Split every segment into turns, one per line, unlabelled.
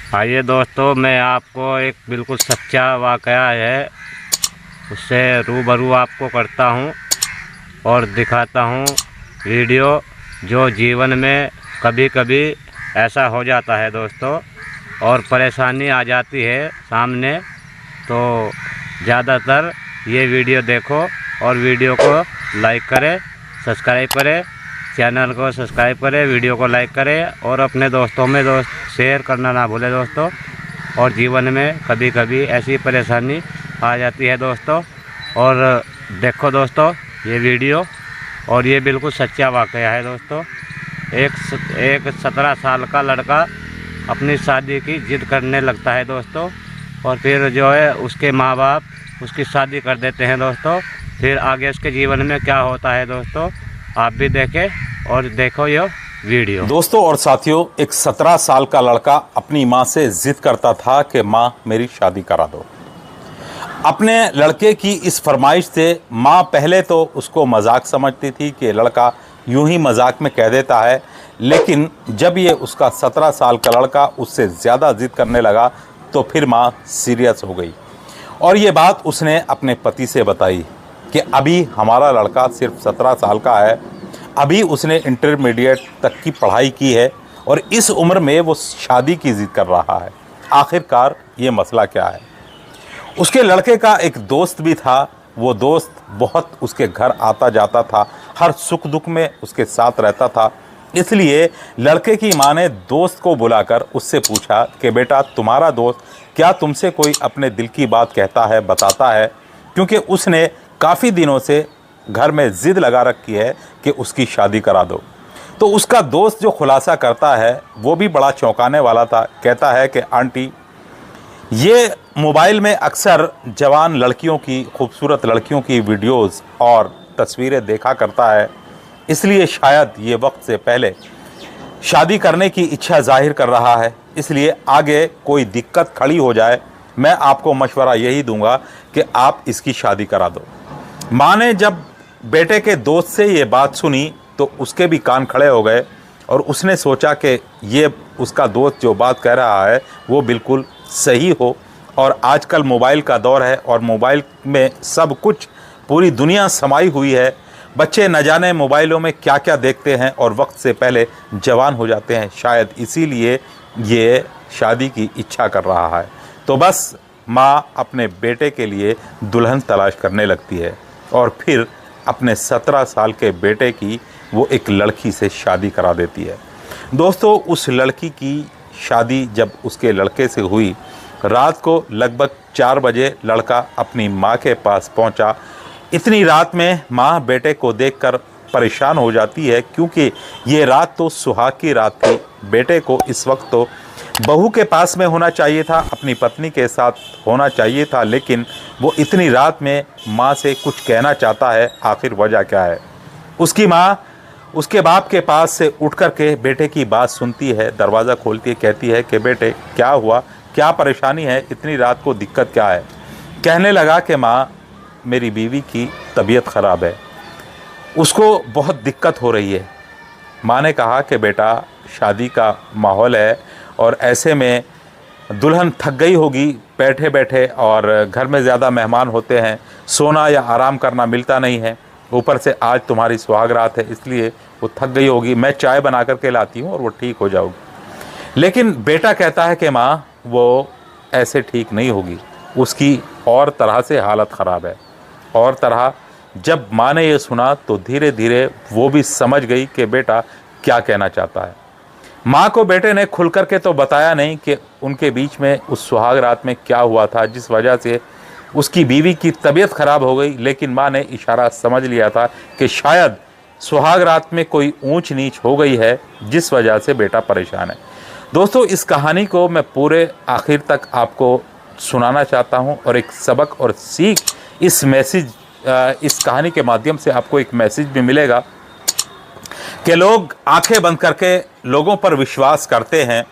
आइए दोस्तों, मैं आपको एक बिल्कुल सच्चा वाक़या है उससे रूबरू आपको करता हूँ और दिखाता हूँ वीडियो। जो जीवन में कभी कभी ऐसा हो जाता है दोस्तों और परेशानी आ जाती है सामने, तो ज़्यादातर ये वीडियो देखो और वीडियो को लाइक करें, सब्सक्राइब करें, चैनल को सब्सक्राइब करें, वीडियो को लाइक करें और अपने दोस्तों में शेयर करना ना भूलें दोस्तों। और जीवन में कभी कभी ऐसी परेशानी आ जाती है दोस्तों। और देखो दोस्तों ये वीडियो, और ये बिल्कुल सच्चा वाक़या है दोस्तों। एक 17 साल का लड़का अपनी शादी की ज़िद करने लगता है दोस्तों, और फिर जो है उसके माँ बाप उसकी शादी कर देते हैं दोस्तों। फिर आगे उसके जीवन में क्या होता है दोस्तों, आप भी देखें और देखो ये वीडियो।
दोस्तों और साथियों, एक 17 साल का लड़का अपनी माँ से जिद करता था कि माँ मेरी शादी करा दो। अपने लड़के की इस फरमाइश से माँ पहले तो उसको मजाक समझती थी कि लड़का यूं ही मजाक में कह देता है, लेकिन जब ये उसका 17 साल का लड़का उससे ज़्यादा जिद करने लगा तो फिर माँ सीरियस हो गई और ये बात उसने अपने पति से बताई कि अभी हमारा लड़का सिर्फ 17 साल का है, अभी उसने इंटरमीडिएट तक की पढ़ाई की है और इस उम्र में वो शादी की जिद कर रहा है। आखिरकार ये मसला क्या है। उसके लड़के का एक दोस्त भी था। वो दोस्त बहुत उसके घर आता जाता था, हर सुख दुख में उसके साथ रहता था। इसलिए लड़के की माँ ने दोस्त को बुलाकर उससे पूछा कि बेटा, तुम्हारा दोस्त क्या तुमसे कोई अपने दिल की बात कहता है, बताता है? क्योंकि उसने काफ़ी दिनों से घर में ज़िद लगा रखी है कि उसकी शादी करा दो। तो उसका दोस्त जो खुलासा करता है वो भी बड़ा चौंकाने वाला था। कहता है कि आंटी, ये मोबाइल में अक्सर जवान लड़कियों की, खूबसूरत लड़कियों की वीडियोस और तस्वीरें देखा करता है, इसलिए शायद ये वक्त से पहले शादी करने की इच्छा जाहिर कर रहा है। इसलिए आगे कोई दिक्कत खड़ी हो जाए, मैं आपको मशवरा यही दूंगा कि आप इसकी शादी करा दो। माँ ने जब बेटे के दोस्त से ये बात सुनी तो उसके भी कान खड़े हो गए और उसने सोचा कि ये उसका दोस्त जो बात कह रहा है वो बिल्कुल सही हो। और आजकल मोबाइल का दौर है और मोबाइल में सब कुछ, पूरी दुनिया समाई हुई है। बच्चे न जाने मोबाइलों में क्या क्या देखते हैं और वक्त से पहले जवान हो जाते हैं। शायद इसीलिए ये शादी की इच्छा कर रहा है। तो बस माँ अपने बेटे के लिए दुल्हन तलाश करने लगती है और फिर अपने 17 साल के बेटे की वो एक लड़की से शादी करा देती है। दोस्तों, उस लड़की की शादी जब उसके लड़के से हुई, रात को लगभग 4 बजे लड़का अपनी माँ के पास पहुँचा। इतनी रात में माँ बेटे को देखकर परेशान हो जाती है, क्योंकि ये रात तो सुहाग की रात थी। बेटे को इस वक्त तो बहू के पास में होना चाहिए था, अपनी पत्नी के साथ होना चाहिए था, लेकिन वो इतनी रात में माँ से कुछ कहना चाहता है। आखिर वजह क्या है? उसकी माँ उसके बाप के पास से उठ कर के बेटे की बात सुनती है, दरवाज़ा खोलती है, कहती है कि बेटे क्या हुआ, क्या परेशानी है, इतनी रात को दिक्कत क्या है? कहने लगा कि माँ, मेरी बीवी की तबीयत ख़राब है, उसको बहुत दिक्कत हो रही है। माँ ने कहा कि बेटा, शादी का माहौल है और ऐसे में दुल्हन थक गई होगी बैठे बैठे, और घर में ज़्यादा मेहमान होते हैं, सोना या आराम करना मिलता नहीं है। ऊपर से आज तुम्हारी सुहाग रात है, इसलिए वो थक गई होगी। मैं चाय बना कर के लाती हूँ और वो ठीक हो जाओगी। लेकिन बेटा कहता है कि माँ, वो ऐसे ठीक नहीं होगी, उसकी और तरह से हालत ख़राब है। और तरह जब माँ ने ये सुना तो धीरे धीरे वो भी समझ गई कि बेटा क्या कहना चाहता है। माँ को बेटे ने खुल कर के तो बताया नहीं कि उनके बीच में उस सुहाग रात में क्या हुआ था जिस वजह से उसकी बीवी की तबीयत ख़राब हो गई। लेकिन माँ ने इशारा समझ लिया था कि शायद सुहाग रात में कोई ऊंच नीच हो गई है जिस वजह से बेटा परेशान है। दोस्तों, इस कहानी को मैं पूरे आखिर तक आपको सुनाना चाहता हूँ और एक सबक और सीख, इस कहानी के माध्यम से आपको एक मैसेज भी मिलेगा कि लोग आंखें बंद करके लोगों पर विश्वास करते हैं।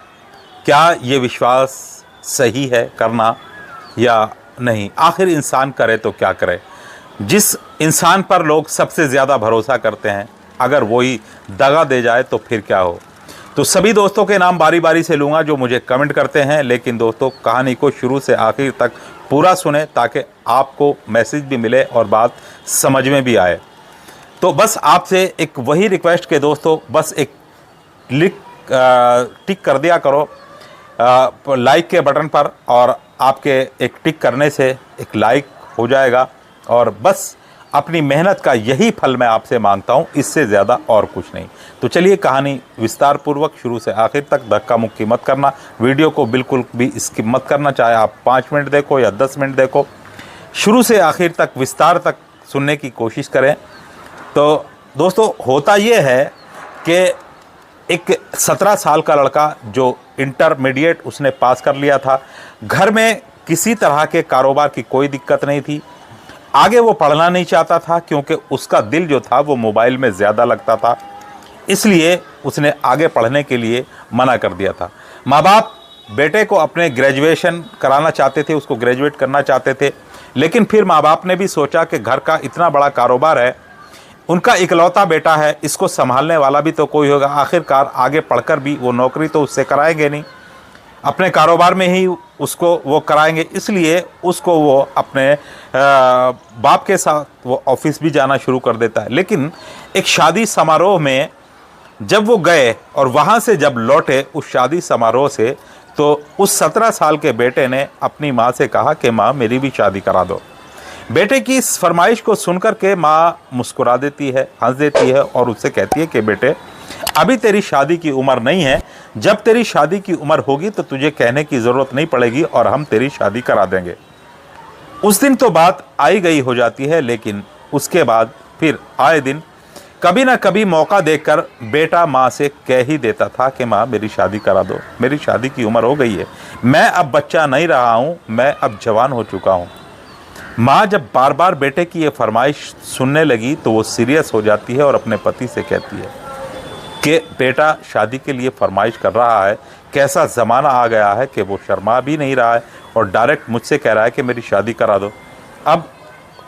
क्या ये विश्वास सही है करना या नहीं? आखिर इंसान करे तो क्या करे? जिस इंसान पर लोग सबसे ज़्यादा भरोसा करते हैं, अगर वही दगा दे जाए तो फिर क्या हो? तो सभी दोस्तों के नाम बारी बारी से लूँगा जो मुझे कमेंट करते हैं, लेकिन दोस्तों कहानी को शुरू से आखिर तक पूरा सुने ताकि आपको मैसेज भी मिले और बात समझ में भी आए। तो बस आपसे एक वही रिक्वेस्ट के दोस्तों, बस एक टिक कर दिया करो लाइक के बटन पर, और आपके एक टिक करने से एक लाइक हो जाएगा, और बस अपनी मेहनत का यही फल मैं आपसे मांगता हूँ, इससे ज़्यादा और कुछ नहीं। तो चलिए कहानी विस्तार पूर्वक शुरू से आखिर तक, धक्का मुक्की मत करना, वीडियो को बिल्कुल भी स्किप मत करना, चाहे आप 5 मिनट देखो या 10 मिनट देखो, शुरू से आखिर तक विस्तार तक सुनने की कोशिश करें। तो दोस्तों होता ये है कि एक 17 साल का लड़का जो इंटरमीडिएट उसने पास कर लिया था, घर में किसी तरह के कारोबार की कोई दिक्कत नहीं थी, आगे वो पढ़ना नहीं चाहता था क्योंकि उसका दिल जो था वो मोबाइल में ज़्यादा लगता था, इसलिए उसने आगे पढ़ने के लिए मना कर दिया था। माँ बाप बेटे को अपने ग्रेजुएशन कराना चाहते थे, उसको ग्रेजुएट करना चाहते थे, लेकिन फिर माँ बाप ने भी सोचा कि घर का इतना बड़ा कारोबार है, उनका इकलौता बेटा है, इसको संभालने वाला भी तो कोई होगा, आखिरकार आगे पढ़कर भी वो नौकरी तो उससे कराएंगे नहीं, अपने कारोबार में ही उसको वो कराएंगे, इसलिए उसको वो अपने बाप के साथ वो ऑफिस भी जाना शुरू कर देता है। लेकिन एक शादी समारोह में जब वो गए और वहाँ से जब लौटे उस शादी समारोह से, तो उस 17 साल के बेटे ने अपनी माँ से कहा कि माँ मेरी भी शादी करा दो। बेटे की इस फरमाइश को सुनकर के माँ मुस्कुरा देती है, हंस देती है और उससे कहती है कि बेटे अभी तेरी शादी की उम्र नहीं है, जब तेरी शादी की उम्र होगी तो तुझे कहने की ज़रूरत नहीं पड़ेगी और हम तेरी शादी करा देंगे। उस दिन तो बात आई गई हो जाती है, लेकिन उसके बाद फिर आए दिन कभी ना कभी मौका देखकर बेटा माँ से कह ही देता था कि माँ मेरी शादी करा दो, मेरी शादी की उम्र हो गई है, मैं अब बच्चा नहीं रहा हूँ, मैं अब जवान हो चुका हूँ। माँ जब बार बार बेटे की ये फरमाइश सुनने लगी तो वो सीरियस हो जाती है और अपने पति से कहती है कि बेटा शादी के लिए फरमाइश कर रहा है, कैसा ज़माना आ गया है कि वो शर्मा भी नहीं रहा है और डायरेक्ट मुझसे कह रहा है कि मेरी शादी करा दो।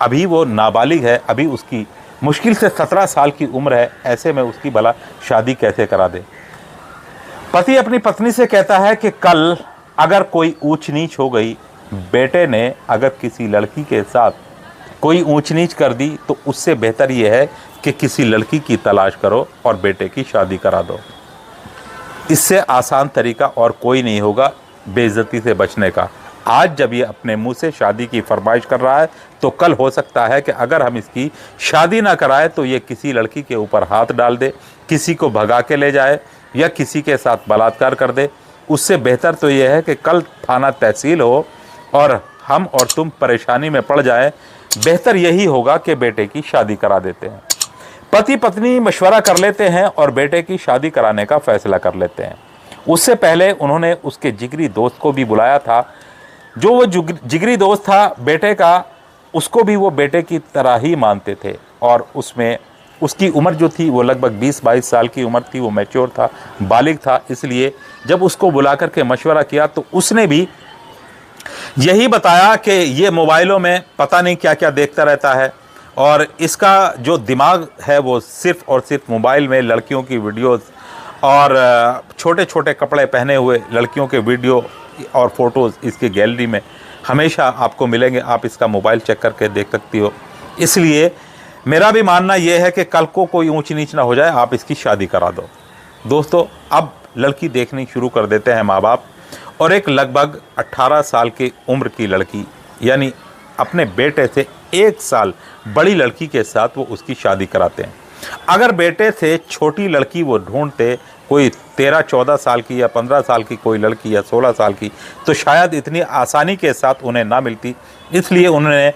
अभी वो नाबालिग है, अभी उसकी मुश्किल से 17 साल की उम्र है, ऐसे में उसकी भला शादी कैसे करा दे। पति अपनी पत्नी से कहता है कि कल अगर कोई ऊंच नीच हो गई, बेटे ने अगर किसी लड़की के साथ कोई ऊंच नीच कर दी, तो उससे बेहतर यह है कि किसी लड़की की तलाश करो और बेटे की शादी करा दो। इससे आसान तरीका और कोई नहीं होगा बेइज्जती से बचने का। आज जब ये अपने मुंह से शादी की फरमाइश कर रहा है, तो कल हो सकता है कि अगर हम इसकी शादी ना कराएं तो ये किसी लड़की के ऊपर हाथ डाल दे, किसी को भगा के ले जाए या किसी के साथ बलात्कार कर दे। उससे बेहतर तो यह है कि कल थाना तहसील हो और हम और तुम परेशानी में पड़ जाएं। बेहतर यही होगा कि बेटे की शादी करा देते हैं। पति पत्नी मशवरा कर लेते हैं और बेटे की शादी कराने का फैसला कर लेते हैं। उससे पहले उन्होंने उसके जिगरी दोस्त को भी बुलाया था। जो वो जिगरी दोस्त था बेटे का, उसको भी वो बेटे की तरह ही मानते थे और उसमें उसकी उम्र जो थी वो लगभग 20-22 साल की उम्र थी, वो मैच्योर था, बालिग था। इसलिए जब उसको बुला करके मशवरा किया तो उसने भी यही बताया कि ये मोबाइलों में पता नहीं क्या क्या देखता रहता है और इसका जो दिमाग है वो सिर्फ़ और सिर्फ मोबाइल में लड़कियों की वीडियोस और छोटे छोटे कपड़े पहने हुए लड़कियों के वीडियो और फोटोज़ इसकी गैलरी में हमेशा आपको मिलेंगे। आप इसका मोबाइल चेक करके देख सकती हो। इसलिए मेरा भी मानना यह है कि कल को कोई ऊंच नीच ना हो जाए, आप इसकी शादी करा दो। दोस्तों अब लड़की देखनी शुरू कर देते हैं माँ बाप और एक लगभग 18 साल की उम्र की लड़की, यानी अपने बेटे से 1 साल बड़ी लड़की के साथ वो उसकी शादी कराते हैं। अगर बेटे से छोटी लड़की वो ढूंढते, कोई 13-14 साल की या 15 साल की कोई लड़की या 16 साल की, तो शायद इतनी आसानी के साथ उन्हें ना मिलती। इसलिए उन्होंने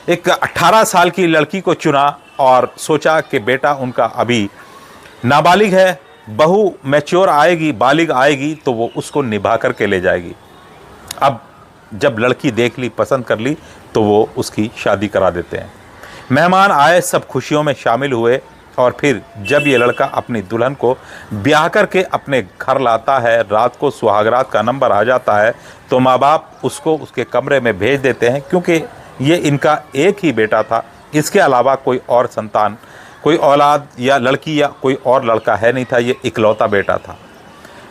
एक 18 साल की लड़की को चुना और सोचा कि बेटा उनका अभी नाबालिग है, बहू मैच्योर आएगी, बालिग आएगी तो वो उसको निभा करके ले जाएगी। अब जब लड़की देख ली, पसंद कर ली, तो वो उसकी शादी करा देते हैं। मेहमान आए, सब खुशियों में शामिल हुए और फिर जब ये लड़का अपनी दुल्हन को ब्याह करके अपने घर लाता है, रात को सुहागरात का नंबर आ जाता है, तो माँ बाप उसको उसके कमरे में भेज देते हैं, क्योंकि ये इनका एक ही बेटा था। इसके अलावा कोई और संतान, कोई औलाद या लड़की या कोई और लड़का है नहीं था, ये इकलौता बेटा था।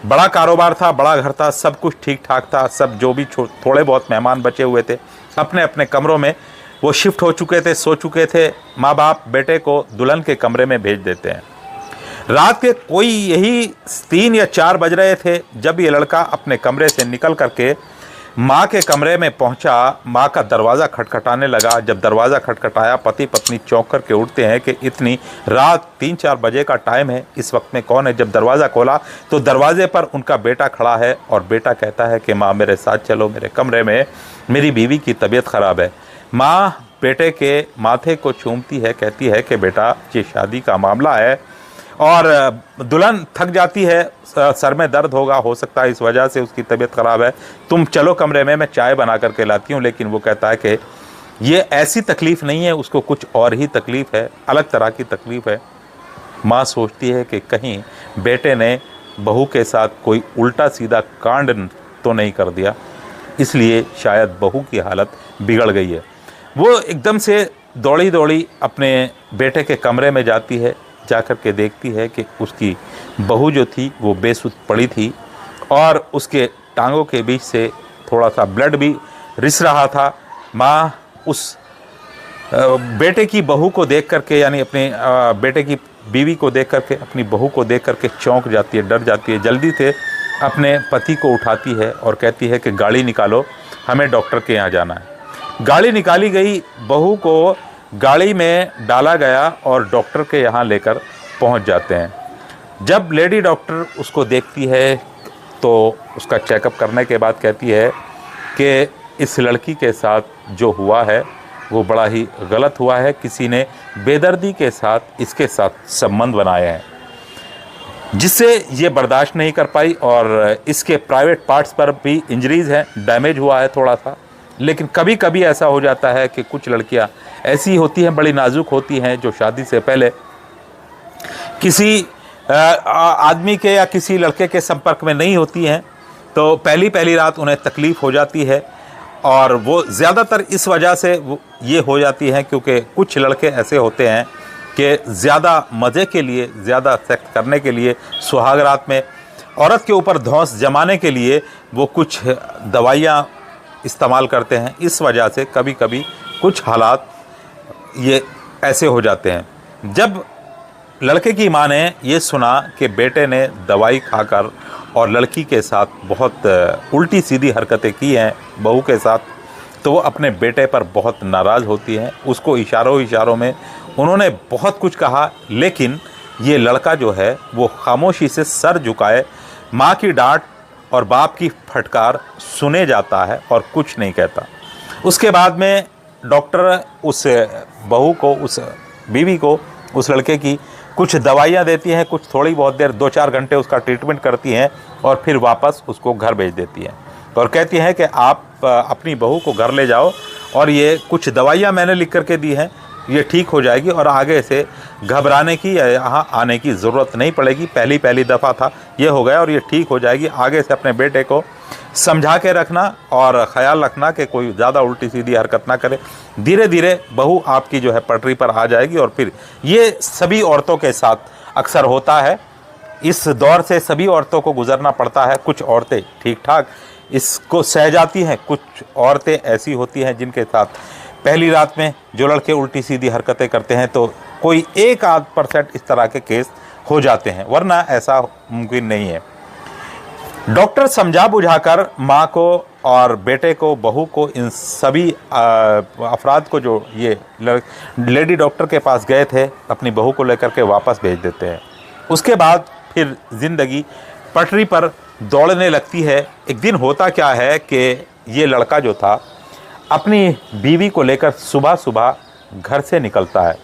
बड़ा कारोबार था, बड़ा घर था, सब कुछ ठीक ठाक था। सब जो भी थोड़े बहुत मेहमान बचे हुए थे अपने अपने कमरों में वो शिफ्ट हो चुके थे, सो चुके थे। माँ बाप बेटे को दुल्हन के कमरे में भेज देते हैं। रात के कोई यही 3 या 4 बज रहे थे जब ये लड़का अपने कमरे से निकल करके माँ के कमरे में पहुंचा। माँ का दरवाज़ा खटखटाने लगा। जब दरवाज़ा खटखटाया, पति पत्नी चौंक करके उठते हैं कि इतनी रात 3-4 बजे का टाइम है, इस वक्त में कौन है। जब दरवाज़ा खोला तो दरवाजे पर उनका बेटा खड़ा है और बेटा कहता है कि माँ मेरे साथ चलो, मेरे कमरे में मेरी बीवी की तबीयत ख़राब है। माँ बेटे के माथे को चूमती है, कहती है कि बेटा ये शादी का मामला है और दुल्हन थक जाती है, सर में दर्द होगा, हो सकता है इस वजह से उसकी तबीयत ख़राब है, तुम चलो कमरे में, मैं चाय बना करके लाती हूँ। लेकिन वो कहता है कि ये ऐसी तकलीफ़ नहीं है, उसको कुछ और ही तकलीफ़ है, अलग तरह की तकलीफ़ है। माँ सोचती है कि कहीं बेटे ने बहू के साथ कोई उल्टा सीधा कांड तो नहीं कर दिया, इसलिए शायद बहू की हालत बिगड़ गई है। वो एकदम से दौड़ी दौड़ी अपने बेटे के कमरे में जाती है। जाकर के देखती है कि उसकी बहू जो थी वो बेसुध पड़ी थी और उसके टांगों के बीच से थोड़ा सा ब्लड भी रिस रहा था। माँ उस बेटे की बहू को देख करके, यानी अपने बेटे की बीवी को देख करके, अपनी बहू को देख करके चौंक जाती है, डर जाती है। जल्दी से अपने पति को उठाती है और कहती है कि गाड़ी निकालो, हमें डॉक्टर के यहाँ जाना है। गाड़ी निकाली गई, बहू को गाड़ी में डाला गया और डॉक्टर के यहाँ लेकर पहुँच जाते हैं। जब लेडी डॉक्टर उसको देखती है तो उसका चेकअप करने के बाद कहती है कि इस लड़की के साथ जो हुआ है वो बड़ा ही गलत हुआ है, किसी ने बेदर्दी के साथ इसके साथ संबंध बनाए हैं, जिससे ये बर्दाश्त नहीं कर पाई और इसके प्राइवेट पार्ट्स पर भी इंजरीज़ हैं, डैमेज हुआ है थोड़ा सा। लेकिन कभी कभी ऐसा हो जाता है कि कुछ लड़कियां ऐसी होती हैं, बड़ी नाजुक होती हैं, जो शादी से पहले किसी आदमी के या किसी लड़के के संपर्क में नहीं होती हैं, तो पहली रात उन्हें तकलीफ़ हो जाती है। और वो ज़्यादातर इस वजह से ये हो जाती है क्योंकि कुछ लड़के ऐसे होते हैं कि ज़्यादा मज़े के लिए, ज़्यादा सेक्स करने के लिए, सुहाग रात में औरत के ऊपर धौंस जमाने के लिए वो कुछ दवाइयाँ इस्तेमाल करते हैं। इस वजह से कभी कभी कुछ हालात ये ऐसे हो जाते हैं। जब लड़के की माँ ने ये सुना कि बेटे ने दवाई खाकर और लड़की के साथ बहुत उल्टी सीधी हरकतें की हैं बहू के साथ, तो वो अपने बेटे पर बहुत नाराज़ होती हैं। उसको इशारों में उन्होंने बहुत कुछ कहा, लेकिन ये लड़का जो है वो खामोशी से सर झुकाए माँ की डांट और बाप की फटकार सुने जाता है और कुछ नहीं कहता। उसके बाद में डॉक्टर उस बहू को, उस बीवी को, उस लड़के की कुछ दवाइयाँ देती हैं, कुछ थोड़ी बहुत देर 2-4 घंटे उसका ट्रीटमेंट करती हैं और फिर वापस उसको घर भेज देती हैं और कहती हैं कि आप अपनी बहू को घर ले जाओ और ये कुछ दवाइयाँ मैंने लिख करके दी हैं, ये ठीक हो जाएगी और आगे से घबराने की या यहाँ आने की ज़रूरत नहीं पड़ेगी। पहली दफ़ा था, ये हो गया और ये ठीक हो जाएगी। आगे से अपने बेटे को समझा के रखना और ख़याल रखना कि कोई ज़्यादा उल्टी सीधी हरकत ना करे। धीरे धीरे बहू आपकी जो है पटरी पर आ जाएगी। और फिर ये सभी औरतों के साथ अक्सर होता है, इस दौर से सभी औरतों को गुजरना पड़ता है। कुछ औरतें ठीक ठाक इसको सह जाती हैं, कुछ औरतें ऐसी होती हैं जिनके साथ पहली रात में जो लड़के उल्टी सीधी हरकतें करते हैं तो कोई 1-8% इस तरह के केस हो जाते हैं, वरना ऐसा मुमकिन नहीं है। डॉक्टर समझा बुझाकर माँ को और बेटे को, बहू को, इन सभी अफराद को जो ये लेडी डॉक्टर के पास गए थे अपनी बहू को लेकर के वापस भेज देते हैं। उसके बाद फिर ज़िंदगी पटरी पर दौड़ने लगती है। एक दिन होता क्या है कि ये लड़का जो था अपनी बीवी को लेकर सुबह सुबह घर से निकलता है।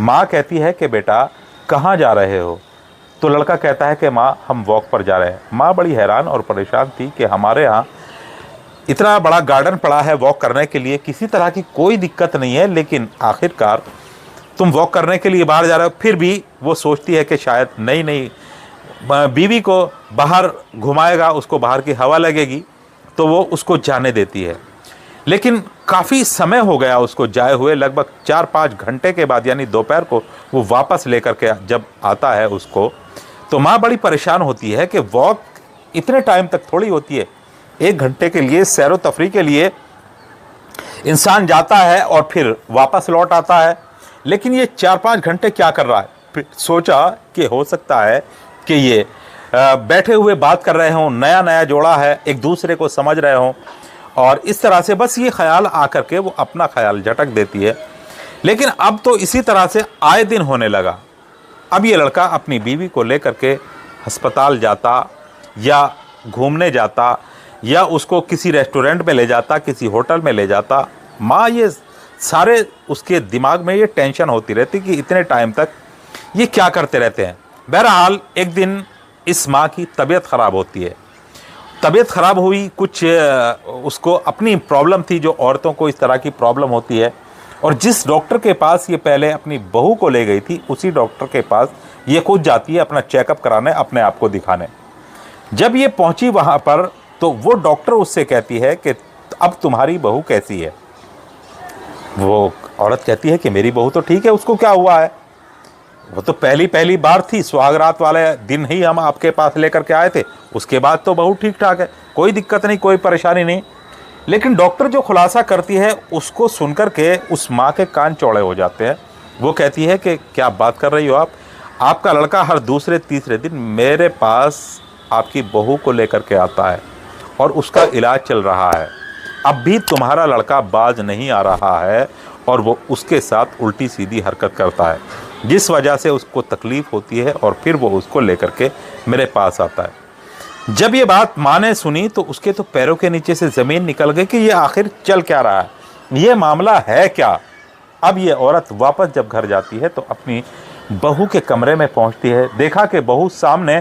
माँ कहती है कि बेटा कहाँ जा रहे हो? तो लड़का कहता है कि माँ हम वॉक पर जा रहे हैं। माँ बड़ी हैरान और परेशान थी कि हमारे यहाँ इतना बड़ा गार्डन पड़ा है वॉक करने के लिए, किसी तरह की कोई दिक्कत नहीं है, लेकिन आखिरकार तुम वॉक करने के लिए बाहर जा रहे हो। फिर भी वो सोचती है कि शायद नहीं बीवी को बाहर घुमाएगा, उसको बाहर की हवा लगेगी, तो वो उसको जाने देती है। लेकिन काफ़ी समय हो गया उसको जाए हुए, लगभग 4-5 घंटे के बाद यानी दोपहर को वो वापस लेकर के जब आता है उसको, तो माँ बड़ी परेशान होती है कि वॉक इतने टाइम तक थोड़ी होती है। 1 घंटे के लिए सैरो तफरी के लिए इंसान जाता है और फिर वापस लौट आता है, लेकिन ये 4-5 घंटे क्या कर रहा है। फिर सोचा कि हो सकता है कि ये बैठे हुए बात कर रहे हों, नया नया जोड़ा है, एक दूसरे को समझ रहे हों, और इस तरह से बस ये ख्याल आकर के वो अपना ख्याल झटक देती है। लेकिन अब तो इसी तरह से आए दिन होने लगा। अब ये लड़का अपनी बीवी को लेकर के अस्पताल जाता या घूमने जाता या उसको किसी रेस्टोरेंट में ले जाता, किसी होटल में ले जाता। माँ ये सारे उसके दिमाग में ये टेंशन होती रहती कि इतने टाइम तक ये क्या करते रहते हैं। बहरहाल एक दिन इस माँ की तबीयत ख़राब होती है। तबीयत ख़राब हुई, कुछ उसको अपनी प्रॉब्लम थी जो औरतों को इस तरह की प्रॉब्लम होती है, और जिस डॉक्टर के पास ये पहले अपनी बहू को ले गई थी उसी डॉक्टर के पास ये खुद जाती है अपना चेकअप कराने, अपने आप को दिखाने। जब ये पहुंची वहाँ पर तो वो डॉक्टर उससे कहती है कि अब तुम्हारी बहू कैसी है। वो औरत कहती है कि मेरी बहू तो ठीक है, उसको क्या हुआ है, वो तो पहली बार थी, सुहागरात वाले दिन ही हम आपके पास लेकर के आए थे, उसके बाद तो बहू ठीक ठाक है, कोई दिक्कत नहीं, कोई परेशानी नहीं। लेकिन डॉक्टर जो खुलासा करती है उसको सुनकर के उस माँ के कान चौड़े हो जाते हैं। वो कहती है कि क्या बात कर रही हो आप, आपका लड़का हर दूसरे तीसरे दिन मेरे पास आपकी बहू को लेकर के आता है और उसका इलाज चल रहा है, अब भी तुम्हारा लड़का बाज नहीं आ रहा है और वो उसके साथ उल्टी सीधी हरकत करता है, जिस वजह से उसको तकलीफ़ होती है और फिर वो उसको लेकर के मेरे पास आता है। जब ये बात माँ ने सुनी तो उसके तो पैरों के नीचे से ज़मीन निकल गई कि ये आखिर चल क्या रहा है, ये मामला है क्या। अब ये औरत वापस जब घर जाती है तो अपनी बहू के कमरे में पहुंचती है, देखा कि बहू सामने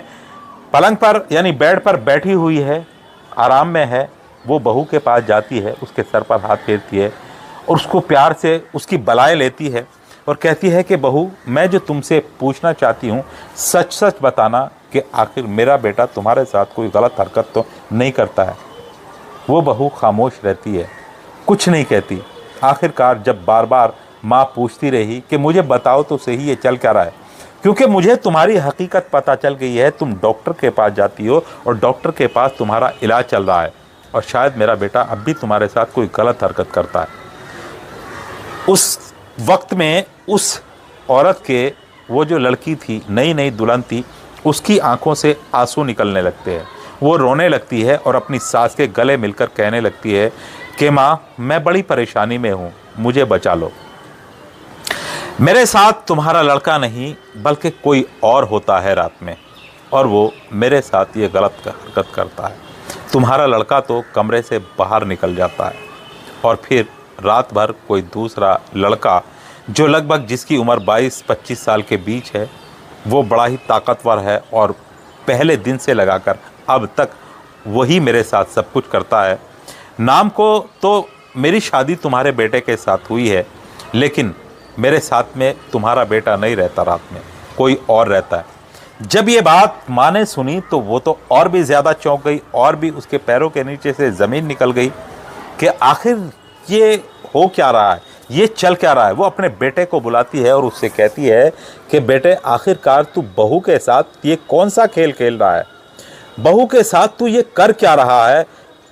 पलंग पर यानी बेड पर बैठी हुई है, आराम में है। वो बहू के पास जाती है, उसके सर पर हाथ फेरती है और उसको प्यार से उसकी बलाएँ लेती है और कहती है कि बहू, मैं जो तुमसे पूछना चाहती हूँ सच सच बताना कि आखिर मेरा बेटा तुम्हारे साथ कोई गलत हरकत तो नहीं करता है। वो बहू खामोश रहती है, कुछ नहीं कहती। आखिरकार जब बार बार माँ पूछती रही कि मुझे बताओ तो सही ये चल क्या रहा है, क्योंकि मुझे तुम्हारी हकीकत पता चल गई है, तुम डॉक्टर के पास जाती हो और डॉक्टर के पास तुम्हारा इलाज चल रहा है और शायद मेरा बेटा अब भी तुम्हारे साथ कोई गलत हरकत करता है। उस वक्त में उस औरत के, वो जो लड़की थी, नई नई दुल्हन थी, उसकी आंखों से आंसू निकलने लगते हैं। वो रोने लगती है और अपनी सास के गले मिलकर कहने लगती है कि माँ, मैं बड़ी परेशानी में हूँ, मुझे बचा लो। मेरे साथ तुम्हारा लड़का नहीं बल्कि कोई और होता है रात में, और वो मेरे साथ ये गलत हरकत करता है। तुम्हारा लड़का तो कमरे से बाहर निकल जाता है और फिर रात भर कोई दूसरा लड़का जो लगभग जिसकी उम्र 22-25 साल के बीच है, वो बड़ा ही ताकतवर है और पहले दिन से लगाकर अब तक वही मेरे साथ सब कुछ करता है। नाम को तो मेरी शादी तुम्हारे बेटे के साथ हुई है, लेकिन मेरे साथ में तुम्हारा बेटा नहीं रहता, रात में कोई और रहता है। जब ये बात माँ ने सुनी तो वो तो और भी ज़्यादा चौंक गई और भी उसके पैरों के नीचे से ज़मीन निकल गई कि आखिर ये हो क्या रहा है, ये चल क्या रहा है। वो अपने बेटे को बुलाती है और उससे कहती है कि बेटे, आखिरकार तू बहू के साथ ये कौन सा खेल खेल रहा है, बहू के साथ तू ये कर क्या रहा है,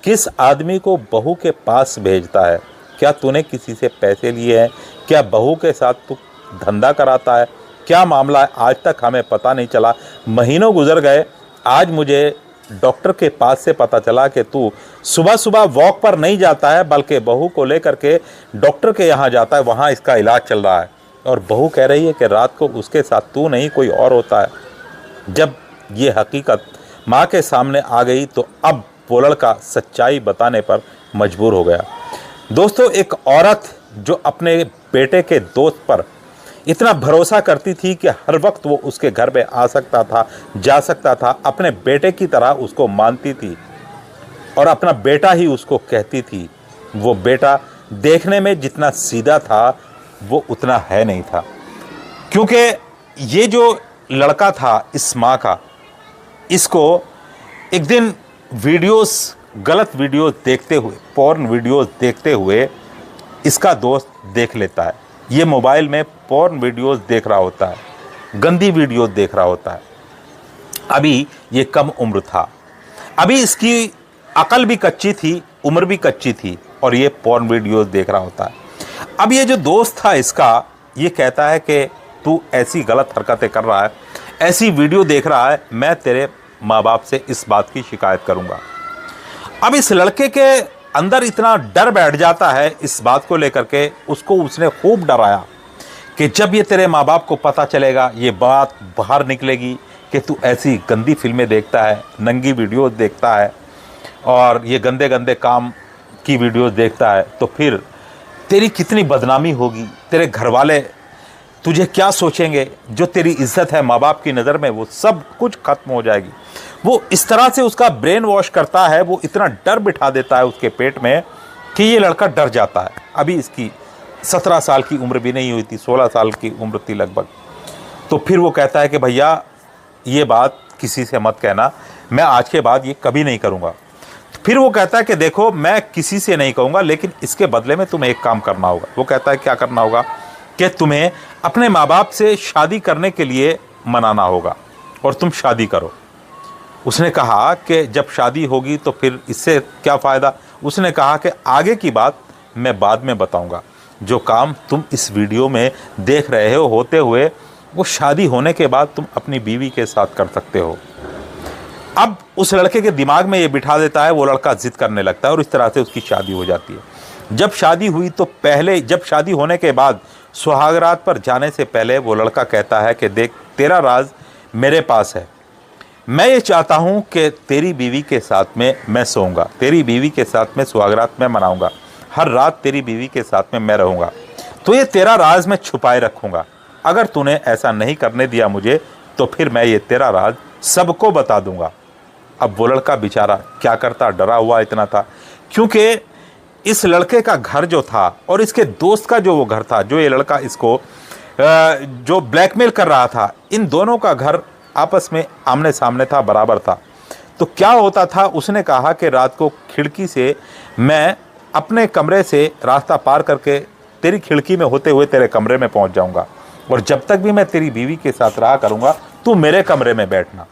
किस आदमी को बहू के पास भेजता है, क्या तूने किसी से पैसे लिए हैं, क्या बहू के साथ तू धंधा कराता है, क्या मामला है, आज तक हमें पता नहीं चला। महीनों गुजर गए, आज मुझे डॉक्टर के पास से पता चला कि तू सुबह सुबह वॉक पर नहीं जाता है बल्कि बहू को लेकर के डॉक्टर के यहाँ जाता है, वहाँ इसका इलाज चल रहा है। और बहू कह रही है कि रात को उसके साथ तू नहीं कोई और होता है। जब ये हकीकत माँ के सामने आ गई तो अब वो लड़का सच्चाई बताने पर मजबूर हो गया। दोस्तों, एक औरत जो अपने बेटे के दोस्त पर इतना भरोसा करती थी कि हर वक्त वो उसके घर पे आ सकता था, जा सकता था, अपने बेटे की तरह उसको मानती थी और अपना बेटा ही उसको कहती थी, वो बेटा देखने में जितना सीधा था वो उतना है नहीं था। क्योंकि ये जो लड़का था इस माँ का, इसको एक दिन वीडियोस, गलत वीडियोस देखते हुए, पॉर्न वीडियोस देखते हुए इसका दोस्त देख लेता है। ये मोबाइल में पॉर्न वीडियोस देख रहा होता है, गंदी वीडियोस देख रहा होता है। अभी ये कम उम्र था। अभी इसकी अकल भी कच्ची थी, उम्र भी कच्ची थी और ये पॉर्न वीडियोस देख रहा होता है। अब ये जो दोस्त था इसका, ये कहता है कि तू ऐसी गलत हरकतें कर रहा है, ऐसी वीडियो देख रहा है, मैं तेरे माँ बाप से इस बात की शिकायत करूँगा। अब इस लड़के के अंदर इतना डर बैठ जाता है इस बात को लेकर के, उसको उसने खूब डराया कि जब ये तेरे माँ बाप को पता चलेगा, ये बात बाहर निकलेगी कि तू ऐसी गंदी फिल्में देखता है, नंगी वीडियोस देखता है और ये गंदे गंदे काम की वीडियोस देखता है, तो फिर तेरी कितनी बदनामी होगी, तेरे घर वाले तुझे क्या सोचेंगे, जो तेरी इज्जत है माँ बाप की नज़र में वो सब कुछ खत्म हो जाएगी। वो इस तरह से उसका ब्रेन वॉश करता है, वो इतना डर बिठा देता है उसके पेट में कि ये लड़का डर जाता है। अभी इसकी 17 साल की उम्र भी नहीं हुई थी, 16 साल की उम्र थी लगभग। तो फिर वो कहता है कि भैया ये बात किसी से मत कहना, मैं आज के बाद ये कभी नहीं करूँगा। फिर वो कहता है कि देखो मैं किसी से नहीं कहूँगा, लेकिन इसके बदले में तुम्हें एक काम करना होगा। वो कहता है क्या करना होगा? कि तुम्हें अपने माँ बाप से शादी करने के लिए मनाना होगा और तुम शादी करो। उसने कहा कि जब शादी होगी तो फिर इससे क्या फ़ायदा? उसने कहा कि आगे की बात मैं बाद में बताऊंगा, जो काम तुम इस वीडियो में देख रहे हो होते हुए, वो शादी होने के बाद तुम अपनी बीवी के साथ कर सकते हो। अब उस लड़के के दिमाग में ये बिठा देता है, वो लड़का जिद करने लगता है और इस तरह से उसकी शादी हो जाती है। जब शादी हुई तो जब शादी होने के बाद सुहागरात पर जाने से पहले वो लड़का कहता है कि देख तेरा राज मेरे पास है, मैं ये चाहता हूँ कि तेरी बीवी के साथ में मैं सोऊंगा, तेरी बीवी के साथ में सुहागरात में मनाऊंगा, हर रात तेरी बीवी के साथ में मैं रहूँगा, तो ये तेरा राज मैं छुपाए रखूँगा। अगर तूने ऐसा नहीं करने दिया मुझे तो फिर मैं ये तेरा राज सबको बता दूंगा। अब वो लड़का बेचारा क्या करता, डरा हुआ इतना था, क्योंकि इस लड़के का घर जो था और इसके दोस्त का जो वो घर था, जो ये लड़का इसको जो ब्लैकमेल कर रहा था, इन दोनों का घर आपस में आमने सामने था, बराबर था। तो क्या होता था, उसने कहा कि रात को खिड़की से मैं अपने कमरे से रास्ता पार करके तेरी खिड़की में होते हुए तेरे कमरे में पहुंच जाऊंगा और जब तक भी मैं तेरी बीवी के साथ रहा करूंगा तू मेरे कमरे में बैठना।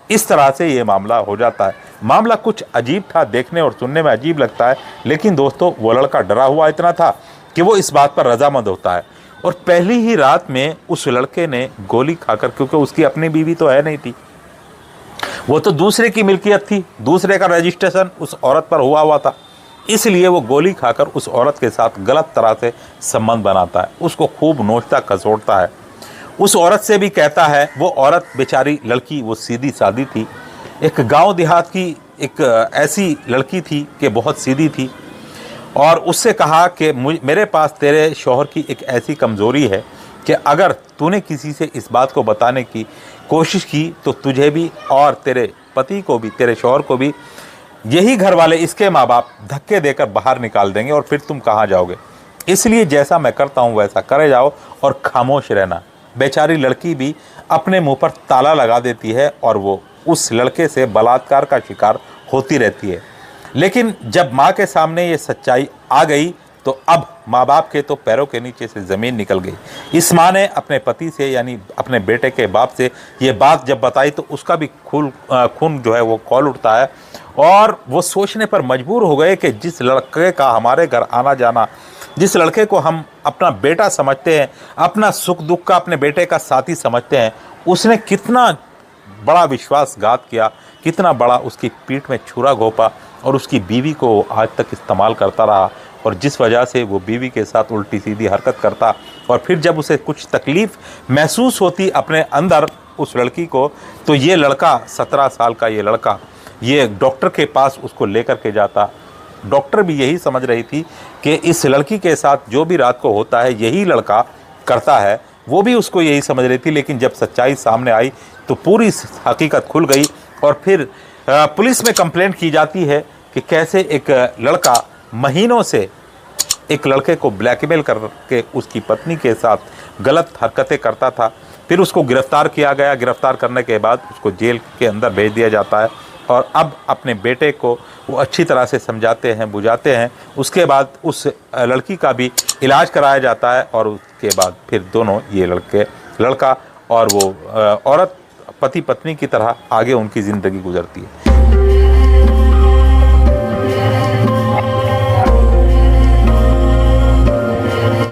इस तरह से ये मामला हो जाता है। मामला कुछ अजीब था, देखने और सुनने में अजीब लगता है, लेकिन दोस्तों वो लड़का डरा हुआ इतना था कि वो इस बात पर रजामंद होता है और पहली ही रात में उस लड़के ने गोली खाकर, क्योंकि उसकी अपनी बीवी तो है नहीं थी, वो तो दूसरे की मिल्कियत थी, दूसरे का रजिस्ट्रेशन उस औरत पर हुआ था, इसलिए वो गोली खाकर उस औरत के साथ गलत तरह से संबंध बनाता है, उसको खूब नोचता खसोटता है। उस औरत से भी कहता है, वो औरत बेचारी लड़की वो सीधी सादी थी, एक गांव देहात की एक ऐसी लड़की थी कि बहुत सीधी थी, और उससे कहा कि मेरे पास तेरे शौहर की एक ऐसी कमज़ोरी है कि अगर तूने किसी से इस बात को बताने की कोशिश की तो तुझे भी और तेरे पति को भी, तेरे शौहर को भी, यही घर वाले इसके माँ बाप धक्के देकर बाहर निकाल देंगे और फिर तुम कहाँ जाओगे। इसलिए जैसा मैं करता हूँ वैसा करे जाओ और खामोश रहना। बेचारी लड़की भी अपने मुंह पर ताला लगा देती है और वो उस लड़के से बलात्कार का शिकार होती रहती है। लेकिन जब माँ के सामने ये सच्चाई आ गई तो अब माँ बाप के तो पैरों के नीचे से ज़मीन निकल गई। इस माँ ने अपने पति से, यानी अपने बेटे के बाप से ये बात जब बताई तो उसका भी खून जो है वो खौल उठता है और वो सोचने पर मजबूर हो गए कि जिस लड़के का हमारे घर आना जाना, जिस लड़के को हम अपना बेटा समझते हैं, अपना सुख दुख का अपने बेटे का साथी समझते हैं, उसने कितना बड़ा विश्वासघात किया, कितना बड़ा उसकी पीठ में छुरा घोंपा और उसकी बीवी को आज तक इस्तेमाल करता रहा और जिस वजह से वो बीवी के साथ उल्टी सीधी हरकत करता और फिर जब उसे कुछ तकलीफ़ महसूस होती अपने अंदर उस लड़की को, तो ये लड़का 17 साल का ये लड़का ये डॉक्टर के पास उसको लेकर के जाता। डॉक्टर भी यही समझ रही थी कि इस लड़की के साथ जो भी रात को होता है यही लड़का करता है, वो भी उसको यही समझ रही थी। लेकिन जब सच्चाई सामने आई तो पूरी हकीकत खुल गई और फिर पुलिस में कंप्लेंट की जाती है कि कैसे एक लड़का महीनों से एक लड़के को ब्लैकमेल करके उसकी पत्नी के साथ गलत हरकतें करता था। फिर उसको गिरफ्तार किया गया, गिरफ्तार करने के बाद उसको जेल के अंदर भेज दिया जाता है और अब अपने बेटे को वो अच्छी तरह से समझाते हैं, बुझाते हैं। उसके बाद उस लड़की का भी इलाज कराया जाता है और उसके बाद फिर दोनों ये लड़का और वो औरत पति पत्नी की तरह आगे उनकी ज़िंदगी गुजरती है।